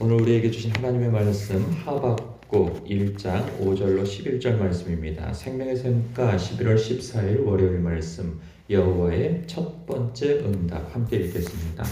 오늘 우리에게 주신 하나님의 말씀 하박국 1장 5절로 11절 말씀입니다. 생명의 샘가 11월 14일 월요일 말씀 여호와의 첫 번째 응답 함께 읽겠습니다.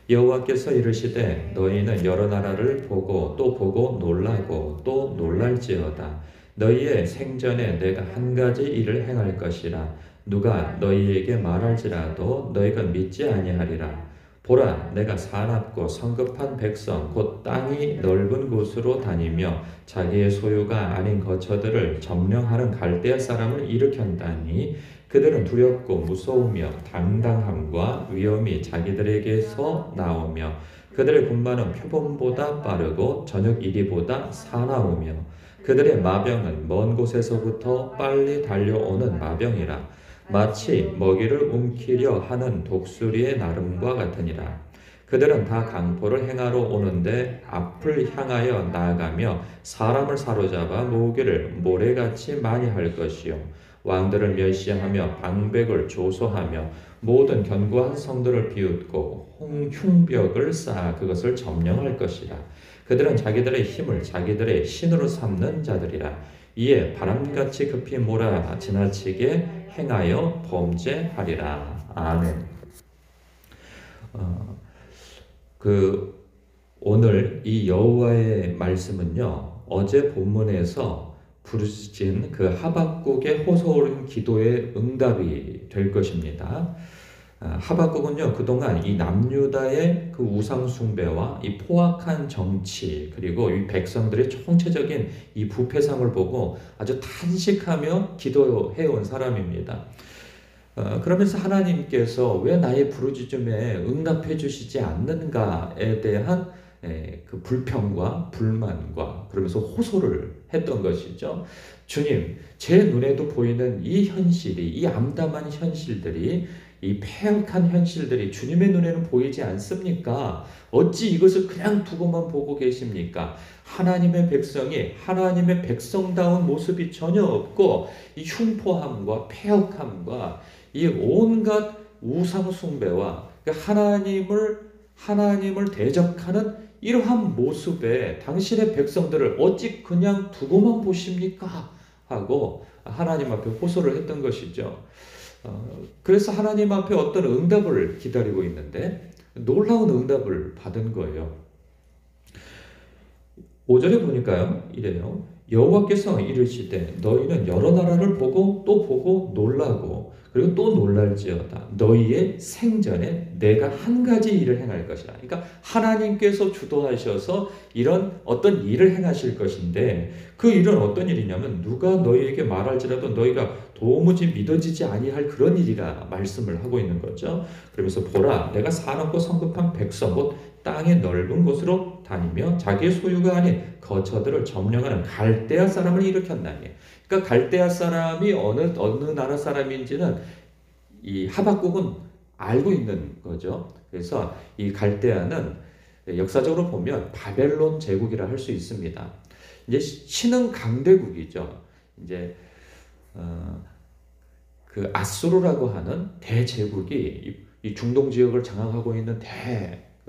여호와께서 이르시되 너희는 여러 나라를 보고 또 보고 놀라고 또 놀랄지어다. 너희의 생전에 내가 한 가지 일을 행할 것이라. 누가 너희에게 말할지라도 너희가 믿지 아니하리라. 보라, 내가 사납고 성급한 백성 곧 땅이 넓은 곳으로 다니며 자기의 소유가 아닌 거처들을 점령하는 갈대아 사람을 일으켰다니 그들은 두렵고 무서우며 당당함과 위엄이 자기들에게서 나오며 그들의 군마는 표범보다 빠르고 저녁 이리보다 사나우며 그들의 마병은 먼 곳에서부터 빨리 달려오는 마병이라. 마치 먹이를 움키려 하는 독수리의 나름과 같으니라. 그들은 다 강포를 행하러 오는데 앞을 향하여 나아가며 사람을 사로잡아 모으기를 모래같이 많이 할 것이요 왕들을 멸시하며 방백을 조소하며 모든 견고한 성들을 비웃고 흉벽을 쌓아 그것을 점령할 것이라. 그들은 자기들의 힘을 자기들의 신으로 삼는 자들이라. 이에 바람같이 급히 몰아 지나치게 행하여 범죄하리라. 아멘. 오늘 이 여호와의 말씀은요, 어제 본문에서 부르짖은 그 하박국의 호소한 기도의 응답이 될 것입니다. 하박국은요, 그동안 이 남유다의 그 우상 숭배와 이 포악한 정치, 그리고 이 백성들의 총체적인 이 부패상을 보고 아주 탄식하며 기도해온 사람입니다. 그러면서 하나님께서 왜 나의 부르짖음에 응답해 주시지 않는가에 대한 그 불평과 불만과 그러면서 호소를 했던 것이죠. 주님, 제 눈에도 보이는 이 현실이, 이 암담한 현실들이, 이 폐역한 현실들이 주님의 눈에는 보이지 않습니까? 어찌 이것을 그냥 두고만 보고 계십니까? 하나님의 백성이 하나님의 백성다운 모습이 전혀 없고 이 흉포함과 폐역함과 이 온갖 우상 숭배와 하나님을 대적하는 이러한 모습에 당신의 백성들을 어찌 그냥 두고만 보십니까? 하고 하나님 앞에 호소를 했던 것이죠. 그래서 하나님 앞에 어떤 응답을 기다리고 있는데 놀라운 응답을 받은 거예요. 5절에 보니까요, 이래요. 여호와께서 이르시되 너희는 여러 나라를 보고 또 보고 놀라고 그리고 또 놀랄지어다. 너희의 생전에 내가 한 가지 일을 행할 것이라. 그러니까 하나님께서 주도하셔서 이런 어떤 일을 행하실 것인데 그 일은 어떤 일이냐면 누가 너희에게 말할지라도 너희가 도무지 믿어지지 아니할 그런 일이라 말씀을 하고 있는 거죠. 그러면서 보라, 내가 사납고 성급한 백성 곧 땅의 넓은 곳으로 다니며 자기의 소유가 아닌 거처들을 점령하는 갈대아 사람을 일으켰나니. 그러니까 갈대아 사람이 어느 나라 사람인지는 이 하박국은 알고 있는 거죠. 그래서 이 갈대아는 역사적으로 보면 바벨론 제국이라 할 수 있습니다. 이제 신흥 강대국이죠. 이제 그 아수르라고 하는 대제국이 이 중동 지역을 장악하고 있는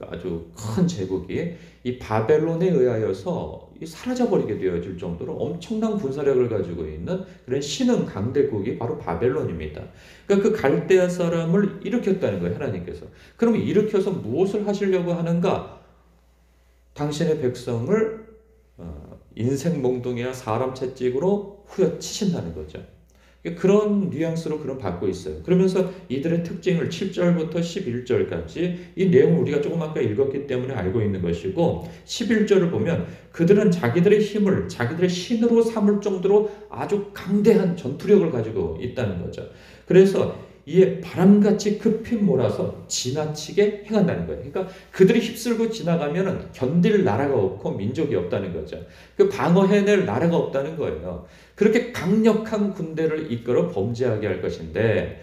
아주 큰 제국이 이 바벨론에 의하여서 사라져버리게 되어질 정도로 엄청난 군사력을 가지고 있는 그런 신흥 강대국이 바로 바벨론입니다. 그러니까 그 갈대아 사람을 일으켰다는 거예요, 하나님께서. 그러면 일으켜서 무엇을 하시려고 하는가? 당신의 백성을 인생 몽둥이와 사람 채찍으로 후려치신다는 거죠. 그런 뉘앙스로 그런 받고 있어요. 그러면서 이들의 특징을 7절부터 11절까지 이 내용을 우리가 조금 아까 읽었기 때문에 알고 있는 것이고 11절을 보면 그들은 자기들의 힘을 자기들의 신으로 삼을 정도로 아주 강대한 전투력을 가지고 있다는 거죠. 그래서 이에 바람같이 급히 몰아서 지나치게 행한다는 거예요. 그러니까 그들이 휩쓸고 지나가면 견딜 나라가 없고 민족이 없다는 거죠. 그 방어해낼 나라가 없다는 거예요. 그렇게 강력한 군대를 이끌어 범죄하게 할 것인데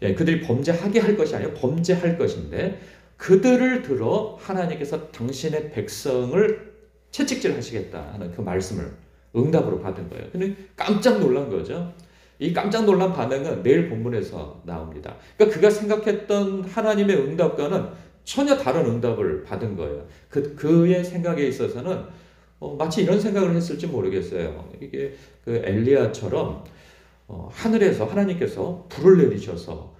그들이 범죄하게 할 것이 아니라 범죄할 것인데 그들을 들어 하나님께서 당신의 백성을 채찍질 하시겠다 하는 그 말씀을 응답으로 받은 거예요. 근데 깜짝 놀란 거죠. 이 깜짝 놀란 반응은 내일 본문에서 나옵니다. 그러니까 그가 생각했던 하나님의 응답과는 전혀 다른 응답을 받은 거예요. 그의 생각에 있어서는 마치 이런 생각을 했을지 모르겠어요. 이게 그 엘리야처럼 하늘에서 하나님께서 불을 내리셔서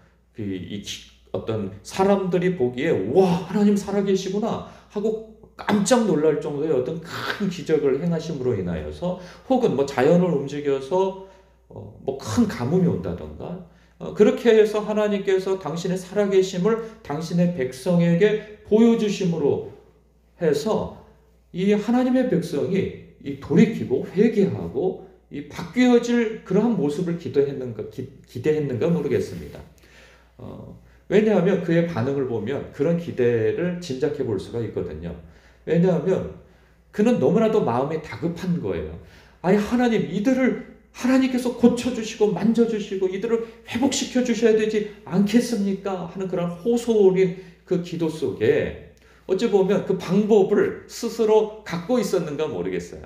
어떤 사람들이 보기에 와 하나님 살아계시구나 하고 깜짝 놀랄 정도의 어떤 큰 기적을 행하심으로 인하여서 혹은 뭐 자연을 움직여서 뭐 큰 가뭄이 온다던가 그렇게 해서 하나님께서 당신의 살아계심을 당신의 백성에게 보여주심으로 해서 이 하나님의 백성이 이 돌이키고 회개하고 이 바뀌어질 그러한 모습을 기대했는가 모르겠습니다. 왜냐하면 그의 반응을 보면 그런 기대를 짐작해 볼 수가 있거든요. 왜냐하면 그는 너무나도 마음이 다급한 거예요. 아니 하나님 이들을 하나님께서 고쳐주시고 만져주시고 이들을 회복시켜 주셔야 되지 않겠습니까? 하는 그런 호소린 그 기도 속에 어찌 보면 그 방법을 스스로 갖고 있었는가 모르겠어요.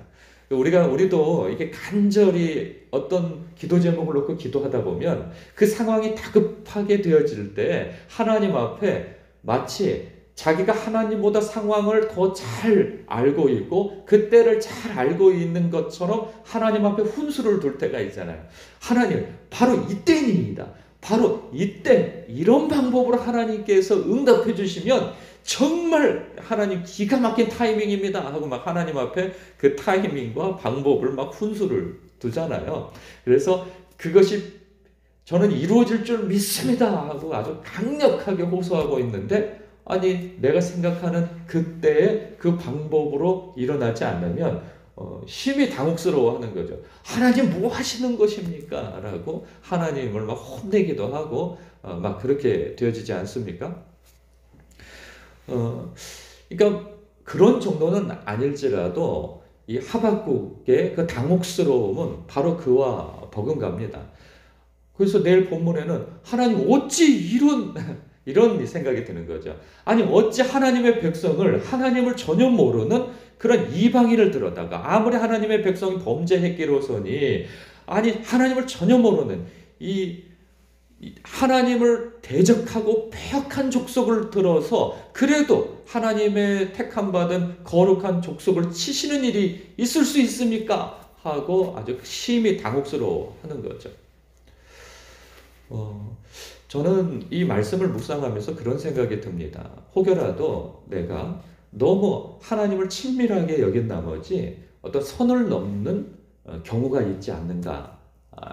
우리도 이게 간절히 어떤 기도 제목을 놓고 기도하다 보면 그 상황이 다급하게 되어질 때 하나님 앞에 마치 자기가 하나님보다 상황을 더 잘 알고 있고 그때를 잘 알고 있는 것처럼 하나님 앞에 훈수를 둘 때가 있잖아요. 하나님, 바로 이때입니다. 바로 이때 이런 방법으로 하나님께서 응답해 주시면 정말 하나님 기가 막힌 타이밍입니다 하고 막 하나님 앞에 그 타이밍과 방법을 막 훈수를 두잖아요. 그래서 그것이 저는 이루어질 줄 믿습니다 하고 아주 강력하게 호소하고 있는데 아니 내가 생각하는 그때의 그 방법으로 일어나지 않으면 심히 당혹스러워하는 거죠. 하나님 뭐 하시는 것입니까? 라고 하나님을 막 혼내기도 하고 막 그렇게 되어지지 않습니까? 그러니까 그런 정도는 아닐지라도 이 하박국의 그 당혹스러움은 바로 그와 버금갑니다. 그래서 내일 본문에는 하나님 어찌 이런 생각이 드는 거죠. 아니 어찌 하나님의 백성을 하나님을 전혀 모르는 그런 이방인을 들어다가 아무리 하나님의 백성이 범죄했기로서니 아니 하나님을 전혀 모르는 이 하나님을 대적하고 패역한 족속을 들어서 그래도 하나님의 택함받은 거룩한 족속을 치시는 일이 있을 수 있습니까? 하고 아주 심히 당혹스러워하는 거죠. 저는 이 말씀을 묵상하면서 그런 생각이 듭니다. 혹여라도 내가 너무 하나님을 친밀하게 여긴 나머지 어떤 선을 넘는 경우가 있지 않는가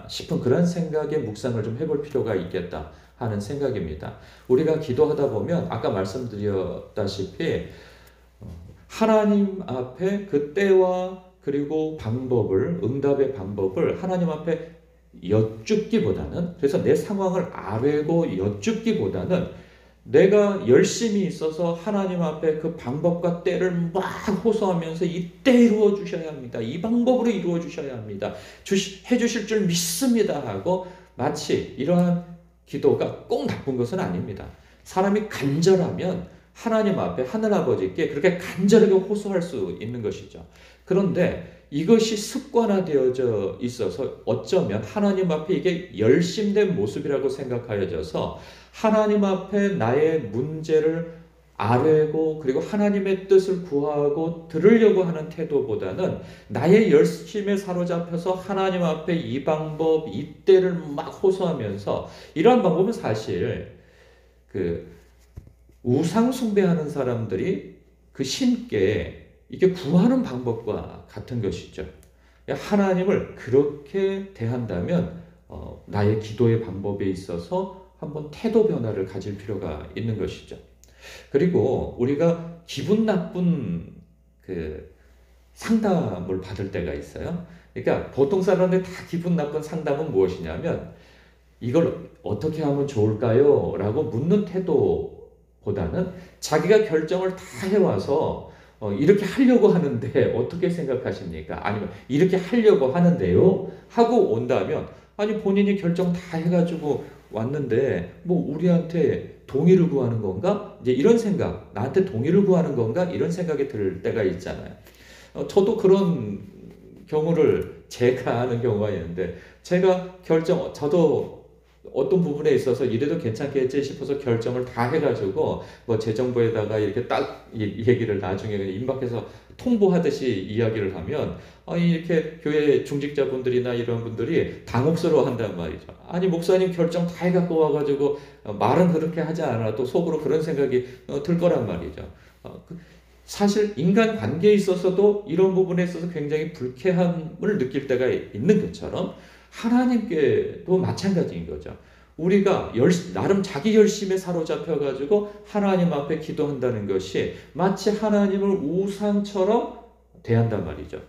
싶은 그런 생각의 묵상을 좀 해볼 필요가 있겠다 하는 생각입니다. 우리가 기도하다 보면 아까 말씀드렸다시피 하나님 앞에 그 때와 그리고 응답의 방법을 하나님 앞에 여쭙기보다는 그래서 내 상황을 아뢰고 여쭙기보다는 내가 열심히 있어서 하나님 앞에 그 방법과 때를 막 호소하면서 이때 이루어 주셔야 합니다. 이 방법으로 이루어 주셔야 합니다. 해주실 줄 믿습니다 하고 마치 이러한 기도가 꼭 나쁜 것은 아닙니다. 사람이 간절하면 하나님 앞에 하늘아버지께 그렇게 간절하게 호소할 수 있는 것이죠. 그런데 이것이 습관화되어져 있어서 어쩌면 하나님 앞에 이게 열심된 모습이라고 생각하여져서 하나님 앞에 나의 문제를 아뢰고 그리고 하나님의 뜻을 구하고 들으려고 하는 태도보다는 나의 열심에 사로잡혀서 하나님 앞에 이 방법, 이 때를 막 호소하면서 이러한 방법은 사실 그 우상 숭배하는 사람들이 그 신께 이게 구하는 방법과 같은 것이죠. 하나님을 그렇게 대한다면 나의 기도의 방법에 있어서 한번 태도 변화를 가질 필요가 있는 것이죠. 그리고 우리가 기분 나쁜 그 상담을 받을 때가 있어요. 그러니까 보통 사람들 다 기분 나쁜 상담은 무엇이냐면 이걸 어떻게 하면 좋을까요? 라고 묻는 태도보다는 자기가 결정을 다 해와서 이렇게 하려고 하는데 어떻게 생각하십니까? 아니면 이렇게 하려고 하는데요? 하고 온다면 아니 본인이 결정 다 해가지고 왔는데 뭐 우리한테 동의를 구하는 건가? 이제 이런 생각, 나한테 동의를 구하는 건가? 이런 생각이 들 때가 있잖아요. 저도 그런 경우를 제가 하는 경우가 있는데 저도 어떤 부분에 있어서 이래도 괜찮겠지 싶어서 결정을 다 해가지고 뭐 재정부에다가 이렇게 딱 얘기를 나중에 임박해서 통보하듯이 이야기를 하면 아니 이렇게 교회 중직자분들이나 이런 분들이 당혹스러워한단 말이죠. 아니 목사님 결정 다 해갖고 와가지고 말은 그렇게 하지 않아도 속으로 그런 생각이 들 거란 말이죠. 사실 인간 관계에 있어서도 이런 부분에 있어서 굉장히 불쾌함을 느낄 때가 있는 것처럼 하나님께도 마찬가지인 거죠. 우리가 나름 자기 열심에 사로잡혀가지고 하나님 앞에 기도한다는 것이 마치 하나님을 우상처럼 대한단 말이죠.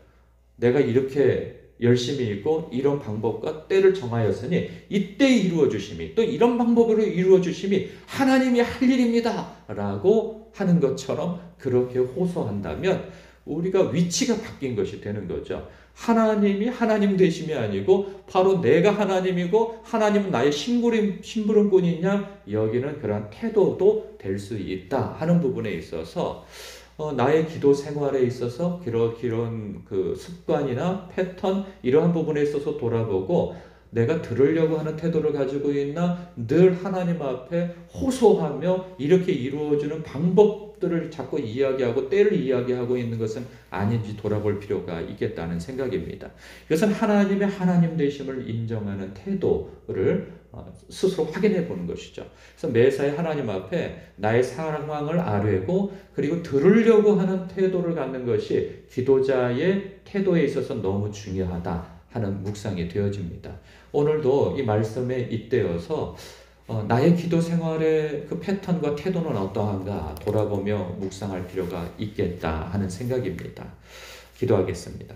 내가 이렇게 열심히 있고 이런 방법과 때를 정하였으니 이때 이루어 주심이 또 이런 방법으로 이루어 주심이 하나님이 할 일입니다 라고 하는 것처럼 그렇게 호소한다면 우리가 위치가 바뀐 것이 되는 거죠. 하나님이 하나님 되심이 아니고 바로 내가 하나님이고 하나님은 나의 심부름꾼이냐 여기는 그런 태도도 될 수 있다 하는 부분에 있어서 나의 기도 생활에 있어서 그런 그 습관이나 패턴 이러한 부분에 있어서 돌아보고 내가 들으려고 하는 태도를 가지고 있나 늘 하나님 앞에 호소하며 이렇게 이루어주는 방법들을 자꾸 이야기하고 때를 이야기하고 있는 것은 아닌지 돌아볼 필요가 있겠다는 생각입니다. 이것은 하나님의 하나님 되심을 인정하는 태도를 스스로 확인해 보는 것이죠. 그래서 매사에 하나님 앞에 나의 상황을 아뢰고 그리고 들으려고 하는 태도를 갖는 것이 기도자의 태도에 있어서 너무 중요하다 하는 묵상이 되어집니다. 오늘도 이 말씀에 잇대어서 나의 기도 생활의 그 패턴과 태도는 어떠한가 돌아보며 묵상할 필요가 있겠다 하는 생각입니다. 기도하겠습니다.